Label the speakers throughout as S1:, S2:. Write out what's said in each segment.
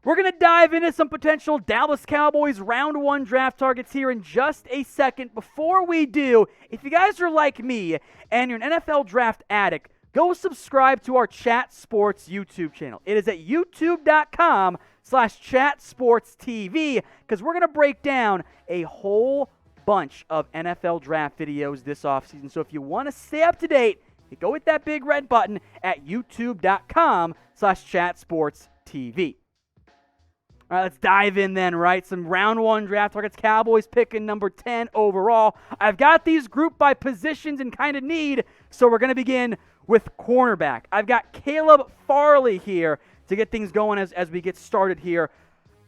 S1: We're going to dive into some potential Dallas Cowboys round 1 draft targets here in just a second. Before we do, if you guys are like me and you're an NFL draft addict, go subscribe to our Chat Sports YouTube channel. It is at youtube.com/chatsportstv because we're going to break down a whole bunch of NFL draft videos this offseason. So if you want to stay up to date, go hit that big red button at youtube.com/chatsportstv. All right, let's dive in then, right? Some round 1 draft targets. Cowboys picking number 10 overall. I've got these grouped by positions and kind of need, so we're going to begin with cornerback. I've got Caleb Farley here to get things going as we get started here.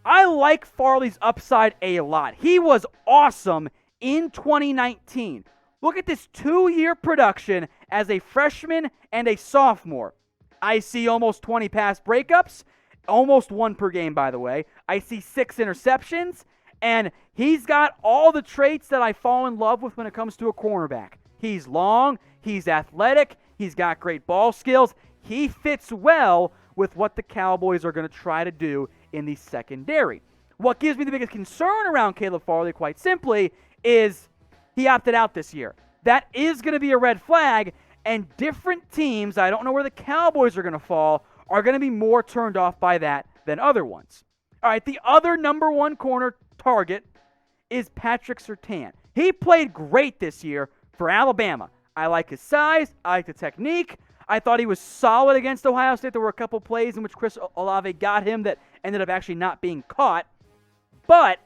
S1: I like Farley's upside a lot. He was awesome in 2019. Look at this 2-year production as a freshman and a sophomore. I see almost 20 pass breakups. Almost 1 per game, by the way. I see 6 interceptions, and he's got all the traits that I fall in love with when it comes to a cornerback. He's long, he's athletic, he's got great ball skills. He fits well with what the Cowboys are going to try to do in the secondary. What gives me the biggest concern around Caleb Farley, quite simply, is he opted out this year. That is going to be a red flag, and different teams, I don't know where the Cowboys are going to fall, are going to be more turned off by that than other ones. All right, the other number 1 corner target is Patrick Surtain. He played great this year for Alabama. I like his size. I like the technique. I thought he was solid against Ohio State. There were a couple plays in which Chris Olave got him that ended up actually not being caught. But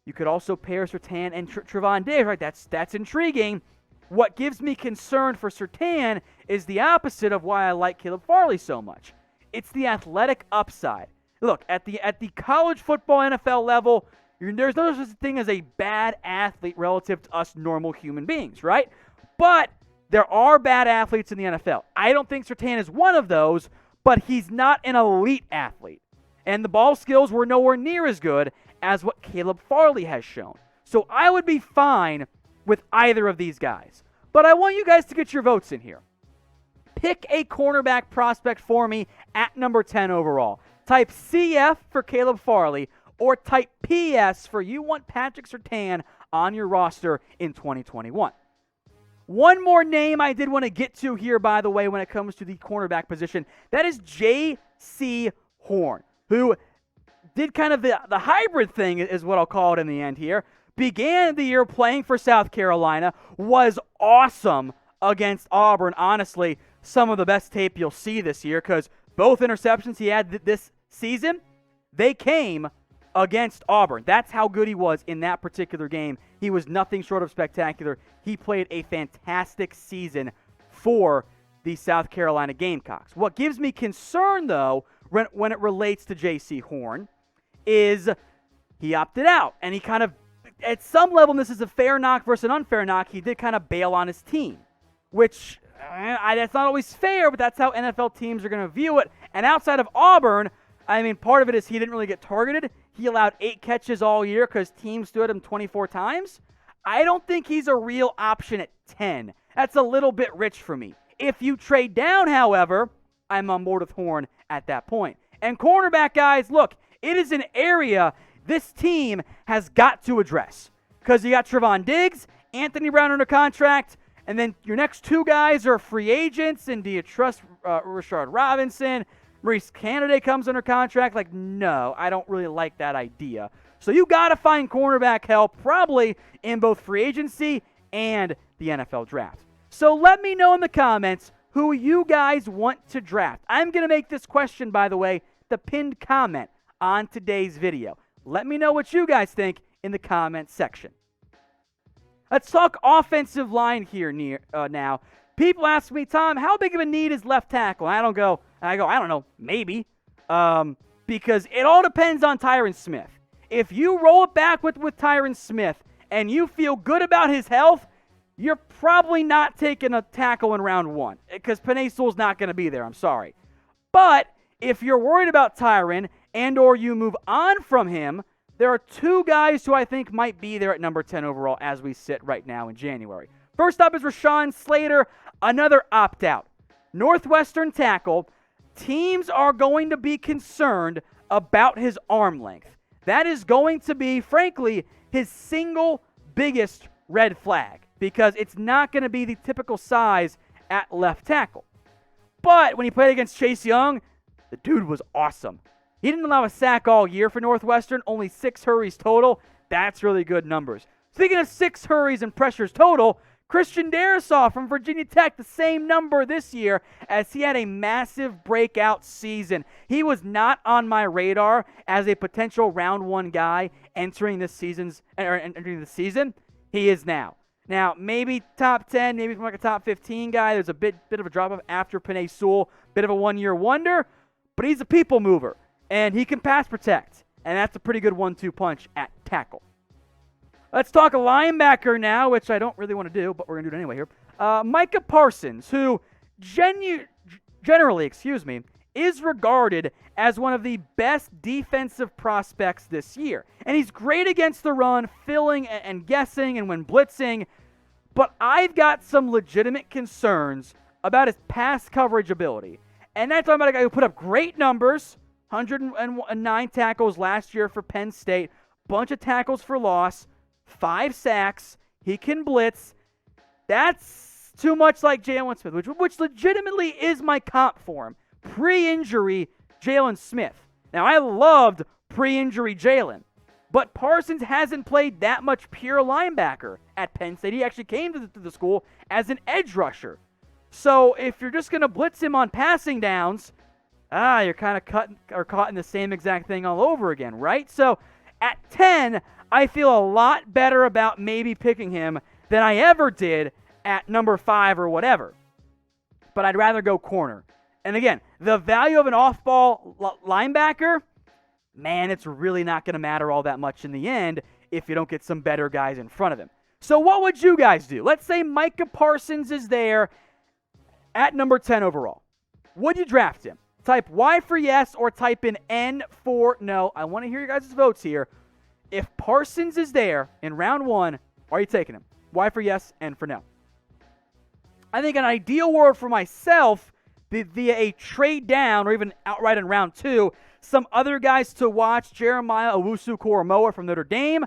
S1: you could also pair Surtain and Trevon Diggs, right? That's intriguing. What gives me concern for Surtain is the opposite of why I like Caleb Farley so much. It's the athletic upside. Look, at the college football NFL level, there's no such thing as a bad athlete relative to us normal human beings, right? But there are bad athletes in the NFL. I don't think Surtain is one of those, but he's not an elite athlete. And the ball skills were nowhere near as good as what Caleb Farley has shown. So I would be fine with either of these guys. But I want you guys to get your votes in here. Pick a cornerback prospect for me at number 10 overall. Type CF for Caleb Farley or type PS for you want Patrick Surtain on your roster in 2021. One more name I did want to get to here, by the way, when it comes to the cornerback position. That is J.C. Horn, who did kind of the hybrid thing is what I'll call it in the end here. Began the year playing for South Carolina, was awesome against Auburn. Honestly, some of the best tape you'll see this year because both interceptions he had this season, they came against Auburn. That's how good he was in that particular game. He was nothing short of spectacular. He played a fantastic season for the South Carolina Gamecocks. What gives me concern, though, when it relates to J.C. Horn is he opted out. And he kind of, at some level, and this is a fair knock versus an unfair knock, he did kind of bail on his team, which that's not always fair, but that's how NFL teams are going to view it. And outside of Auburn, I mean, part of it is he didn't really get targeted. He allowed 8 catches all year because teams stood him 24 times. I don't think he's a real option at 10. That's a little bit rich for me. If you trade down, however, I'm on board with Horn at that point. And cornerback, guys, look, it is an area this team has got to address because you got Trevon Diggs, Anthony Brown under contract, and then your next 2 guys are free agents, and do you trust Rashard Robinson? Maurice Canady comes under contract. Like, no, I don't really like that idea. So you got to find cornerback help probably in both free agency and the NFL draft. So let me know in the comments who you guys want to draft. I'm going to make this question, by the way, the pinned comment on today's video. Let me know what you guys think in the comment section. Let's talk offensive line here now. People ask me, Tom, how big of a need is left tackle? And I go, I don't know, maybe. Because it all depends on Tyron Smith. If you roll it back with Tyron Smith and you feel good about his health, you're probably not taking a tackle in round 1 because Penei Sewell's not going to be there. I'm sorry. But if you're worried about Tyron and or you move on from him, there are 2 guys who I think might be there at number 10 overall as we sit right now in January. First up is Rashawn Slater, another opt-out. Northwestern tackle. Teams are going to be concerned about his arm length. That is going to be, frankly, his single biggest red flag because it's not going to be the typical size at left tackle. But when he played against Chase Young, the dude was awesome. He didn't allow a sack all year for Northwestern, only 6 hurries total. That's really good numbers. Speaking of 6 hurries and pressures total, Christian Darrisaw from Virginia Tech, the same number this year as he had a massive breakout season. He was not on my radar as a potential round 1 guy entering the season. He is now. Now, maybe top 10, maybe like a top 15 guy. There's a bit of a drop-off after Penei Sewell, bit of a one-year wonder, but he's a people mover, and he can pass protect, and that's a pretty good 1-2 punch at tackle. Let's talk a linebacker now, which I don't really want to do, but we're going to do it anyway here. Micah Parsons, who generally, is regarded as one of the best defensive prospects this year. And he's great against the run, filling and guessing and when blitzing, but I've got some legitimate concerns about his pass coverage ability. And that's talking about a guy who put up great numbers, 109 tackles last year for Penn State, bunch of tackles for loss, 5 sacks, he can blitz. That's too much like Jalen Smith, which legitimately is my comp for him. Pre-injury Jalen Smith. Now, I loved pre-injury Jalen, but Parsons hasn't played that much pure linebacker at Penn State. He actually came to the school as an edge rusher. So if you're just going to blitz him on passing downs, you're kind of caught in the same exact thing all over again, right? So at 10, I feel a lot better about maybe picking him than I ever did at number 5 or whatever. But I'd rather go corner. And again, the value of an off-ball linebacker, man, it's really not going to matter all that much in the end if you don't get some better guys in front of him. So what would you guys do? Let's say Micah Parsons is there at number 10 overall. Would you draft him? Type Y for yes or type in N for no. I want to hear your guys' votes here. If Parsons is there in round 1, are you taking him? Y for yes, N for no. I think an ideal world for myself, via a trade down or even outright in round 2, some other guys to watch, Jeremiah Owusu-Koramoah from Notre Dame,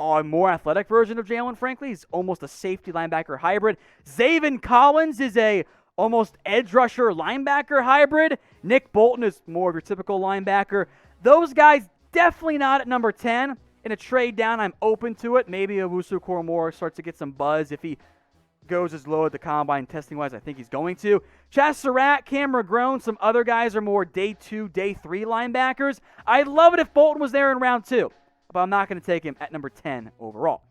S1: a more athletic version of Jalen, frankly. He's almost a safety linebacker hybrid. Zaven Collins is a almost edge rusher linebacker hybrid. Nick Bolton is more of your typical linebacker. Those guys definitely not at number 10. In a trade down, I'm open to it. Maybe Owusu-Koramoah starts to get some buzz if he goes as low at the combine testing-wise. I think he's going to. Chaz Surratt, Cam McGrone, some other guys are more day 2, day 3 linebackers. I'd love it if Bolton was there in round 2, but I'm not going to take him at number 10 overall.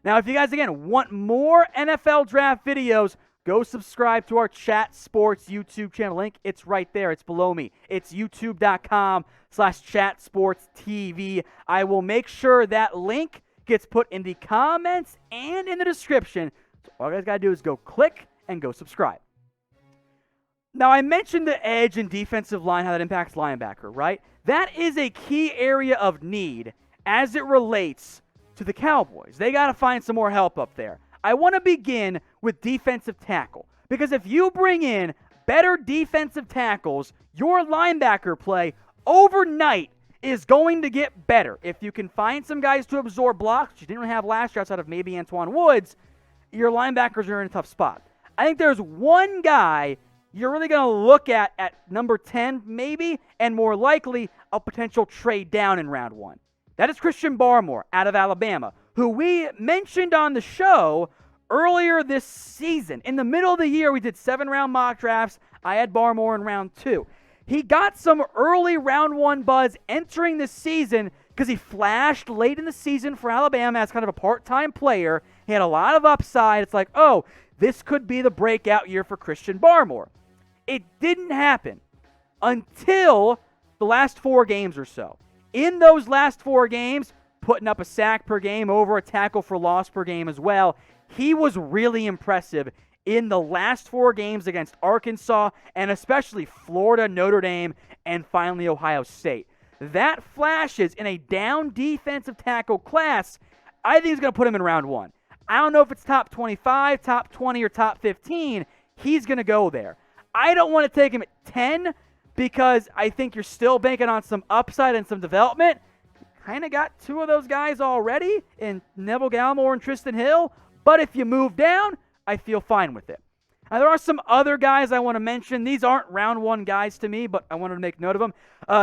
S1: Now, if you guys, again, want more NFL draft videos, go subscribe to our Chat Sports YouTube channel. Link, it's right there. It's below me. It's youtube.com/chatsportstv. I will make sure that link gets put in the comments and in the description. So all you guys got to do is go click and go subscribe. Now, I mentioned the edge and defensive line, how that impacts linebacker, right? That is a key area of need as it relates to the Cowboys. They got to find some more help up there. I want to begin with defensive tackle, because if you bring in better defensive tackles, your linebacker play overnight is going to get better. If you can find some guys to absorb blocks, which you didn't have last year outside of maybe Antoine Woods, your linebackers are in a tough spot. I think there's one guy you're really going to look at number 10 maybe, and more likely a potential trade down in round 1. That is Christian Barmore out of Alabama, who we mentioned on the show earlier this season. In the middle of the year, we did 7-round mock drafts. I had Barmore in round 2. He got some early round 1 buzz entering the season because he flashed late in the season for Alabama as kind of a part-time player. He had a lot of upside. It's like, oh, this could be the breakout year for Christian Barmore. It didn't happen until the last 4 games or so. In those last 4 games, putting up a sack per game, over a tackle for loss per game as well, he was really impressive in the last 4 games against Arkansas and especially Florida, Notre Dame, and finally Ohio State. That flashes in a down defensive tackle class. I think he's going to put him in round 1. I don't know if it's top 25, top 20, or top 15. He's going to go there. I don't want to take him at 10 because I think you're still banking on some upside and some development. Kind of got two of those guys already in Neville Gallimore and Tristan Hill, but if you move down, I feel fine with it. Now, there are some other guys I want to mention. These aren't round one guys to me, but I wanted to make note of them.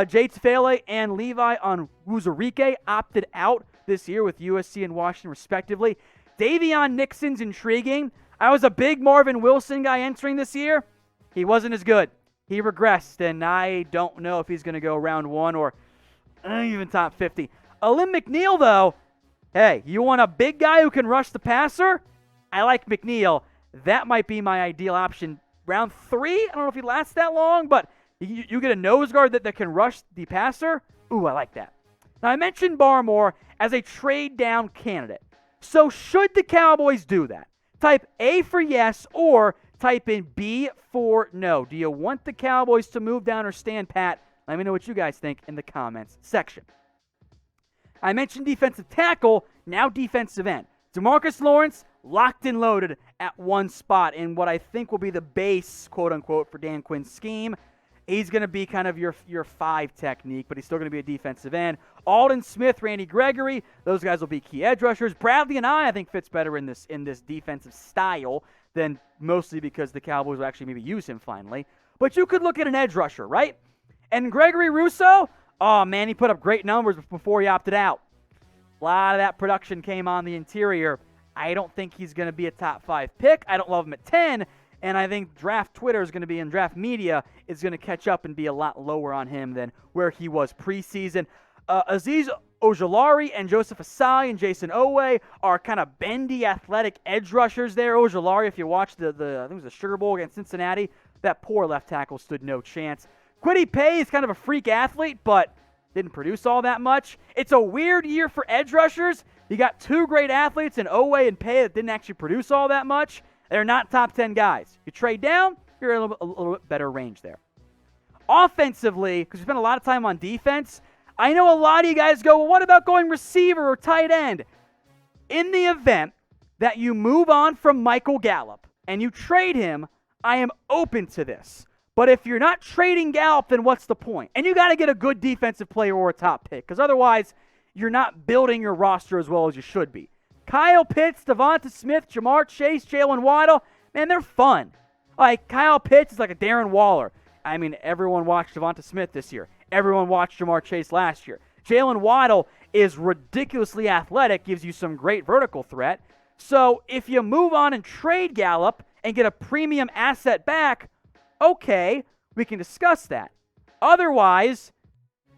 S1: Jay Tufele and Levi Onwuzurike opted out this year with USC and Washington, respectively. Davion Nixon's intriguing. I was a big Marvin Wilson guy entering this year. He wasn't as good. He regressed, and I don't know if he's going to go round one or even top 50. Alim McNeil, though, hey, you want a big guy who can rush the passer? I like McNeil. That might be my ideal option. Round 3, I don't know if he lasts that long, but you get a nose guard that can rush the passer. Ooh, I like that. Now, I mentioned Barmore as a trade-down candidate. So should the Cowboys do that? Type A for yes or type in B for no. Do you want the Cowboys to move down or stand pat? Let me know what you guys think in the comments section. I mentioned defensive tackle, now defensive end. DeMarcus Lawrence, locked and loaded at one spot in what I think will be the base, quote-unquote, for Dan Quinn's scheme. He's going to be kind of your 5 technique, but he's still going to be a defensive end. Alden Smith, Randy Gregory, those guys will be key edge rushers. Bradley and I think fits better in this defensive style than mostly because the Cowboys will actually maybe use him finally. But you could look at an edge rusher, right? And Gregory Rousseau, oh man, he put up great numbers before he opted out. A lot of that production came on the interior. I don't think he's going to be a top 5 pick. I don't love him at 10. And I think draft Twitter is going to be, and draft media is going to catch up and be a lot lower on him than where he was preseason. Azeez Ojulari and Joseph Asai and Jason Owe are kind of bendy, athletic edge rushers there. Ojulari, if you watched I think it was the Sugar Bowl against Cincinnati, that poor left tackle stood no chance. Kwity Paye is kind of a freak athlete, but didn't produce all that much. It's a weird year for edge rushers. You got 2 great athletes in Owe and Paye that didn't actually produce all that much. They're not top 10 guys. You trade down, you're in a little bit better range there. Offensively, because we spent a lot of time on defense, I know a lot of you guys go, well, what about going receiver or tight end? In the event that you move on from Michael Gallup and you trade him, I am open to this. But if you're not trading Gallup, then what's the point? And you got to get a good defensive player or a top pick, because otherwise you're not building your roster as well as you should be. Kyle Pitts, Devonta Smith, Jamar Chase, Jalen Waddle, man, they're fun. Like, Kyle Pitts is like a Darren Waller. I mean, everyone watched Devonta Smith this year. Everyone watched Jamar Chase last year. Jalen Waddle is ridiculously athletic, gives you some great vertical threat. So if you move on and trade Gallup and get a premium asset back, okay, we can discuss that. Otherwise,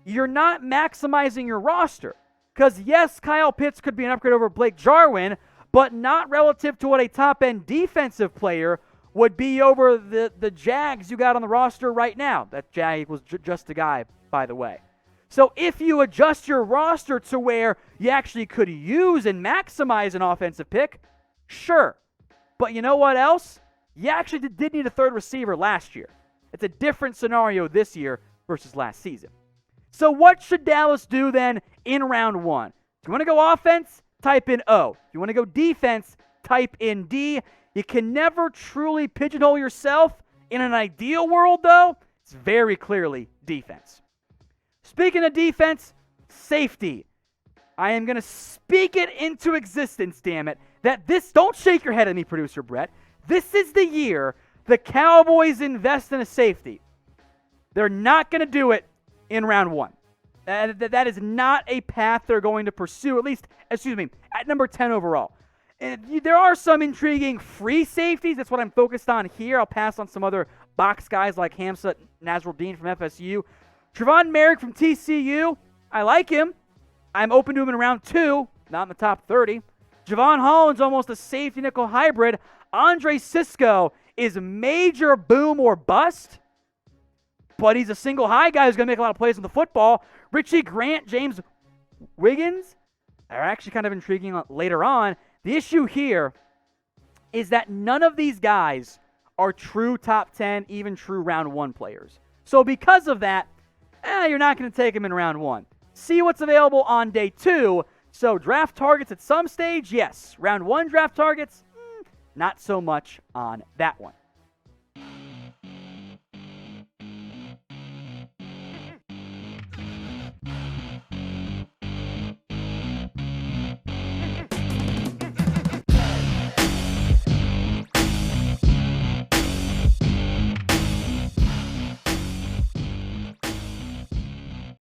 S1: you're not maximizing your roster. Because, yes, Kyle Pitts could be an upgrade over Blake Jarwin, but not relative to what a top-end defensive player would be over the Jags you got on the roster right now. That Jag was just a guy, by the way. So if you adjust your roster to where you actually could use and maximize an offensive pick, sure. But you know what else? You actually did need a third receiver last year. It's a different scenario this year versus last season. So what should Dallas do then in round 1? If you want to go offense, type in O. If you want to go defense, type in D. You can never truly pigeonhole yourself. In an ideal world, though, it's very clearly defense. Speaking of defense, safety. I am going to speak it into existence, damn it, that this, don't shake your head at me, producer Brett. This is the year the Cowboys invest in a safety. They're not going to do it in round 1. That is not a path they're going to pursue, at number 10 overall. And there are some intriguing free safeties. That's what I'm focused on here. I'll pass on some other box guys like Hamza Nasruddin from FSU. Trevon Merrick from TCU, I like him. I'm open to him in round 2, not in the top 30. Javon Holland's almost a safety nickel hybrid. Andre Sisco is major boom or bust, but he's a single high guy who's going to make a lot of plays on the football. Richie Grant, James Wiggins are actually kind of intriguing later on. The issue here is that none of these guys are true top 10, even true round 1 players. So because of that, you're not going to take them in round 1. See what's available on day 2. So draft targets at some stage, yes. Round 1 draft targets, not so much on that one.